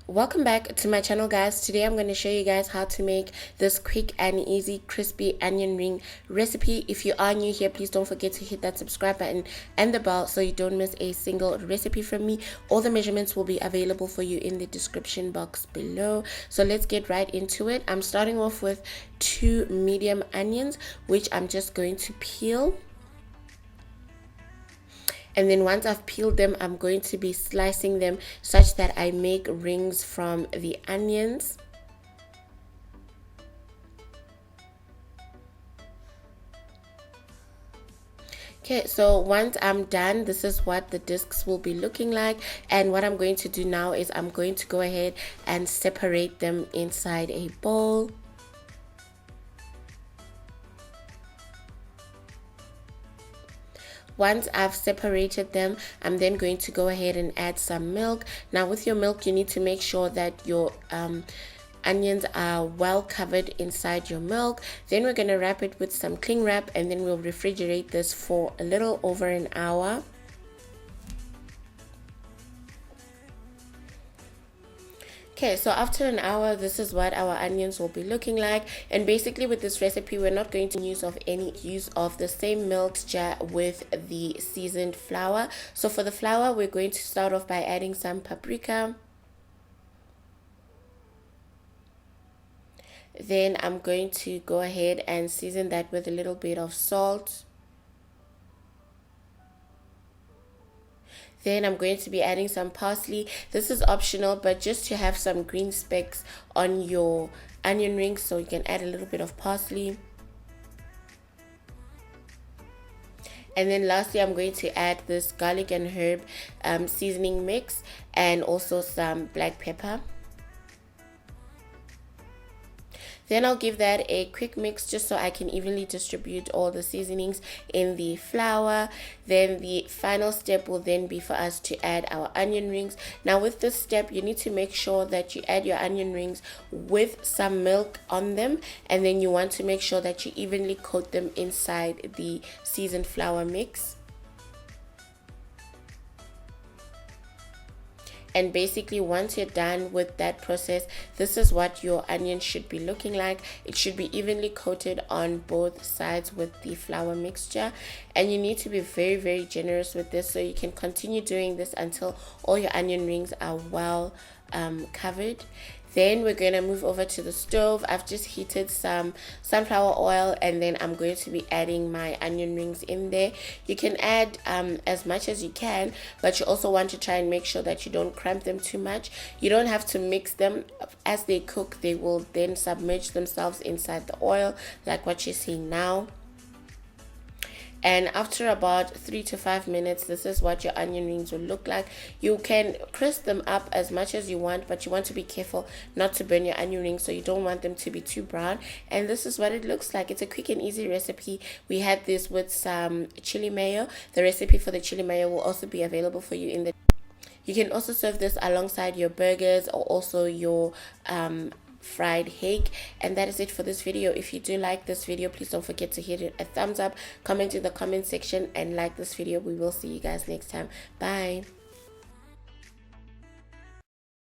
Welcome back to my channel, guys. Today I'm going to show you guys how to make this quick and easy crispy onion ring recipe. If you are new here, please don't forget to hit that subscribe button and the bell so you don't miss a single recipe from me. All the measurements will be available for you in the description box below. So let's get right into it. I'm starting off with 2 medium onions, which I'm just going to peel. And then once I've peeled them, I'm going to be slicing them such that I make rings from the onions. Okay, so once I'm done, this is what the discs will be looking like. And what I'm going to do now is I'm going to go ahead and separate them inside a bowl. Once I've separated them, I'm then going to go ahead and add some milk. Now with your milk, you need to make sure that your onions are well covered inside your milk. Then we're going to wrap it with some cling wrap, and then we'll refrigerate this for a little over an hour. Okay, so after an hour, this is what our onions will be looking like. And basically with this recipe, we're not going to use of the same mixture with the seasoned flour. So for the flour, we're going to start off by adding some paprika. Then I'm going to go ahead and season that with a little bit of salt. Then I'm going to be adding some parsley. This is optional, but just to have some green specks on your onion rings, so you can add a little bit of parsley. And then lastly, I'm going to add this garlic and herb seasoning mix, and also some black pepper. Then I'll give that a quick mix just so I can evenly distribute all the seasonings in the flour. Then the final step will then be for us to add our onion rings. Now with this step, you need to make sure that you add your onion rings with some milk on them, and then you want to make sure that you evenly coat them inside the seasoned flour mix. And basically once you're done with that process, this is what your onion should be looking like. It should be evenly coated on both sides with the flour mixture. And you need to be very, very generous with this, so you can continue doing this until all your onion rings are well covered. Then we're going to move over to the stove. I've just heated some sunflower oil, and then I'm going to be adding my onion rings in there. You can add as much as you can, but you also want to try and make sure that you don't cramp them too much. You don't have to mix them. As they cook, they will then submerge themselves inside the oil, like what you see now. And after about 3 to 5 minutes, this is what your onion rings will look like. You can crisp them up as much as you want, but you want to be careful not to burn your onion rings, so you don't want them to be too brown. And this is what it looks like. It's a quick and easy recipe. We had this with some chili mayo. The recipe for the chili mayo will also be available for you in the... You can also serve this alongside your burgers or also your fried hake. And that is it for this video. If you do like this video, please don't forget to hit it a thumbs up, comment in the comment section, and like this video. We will see you guys next time. Bye.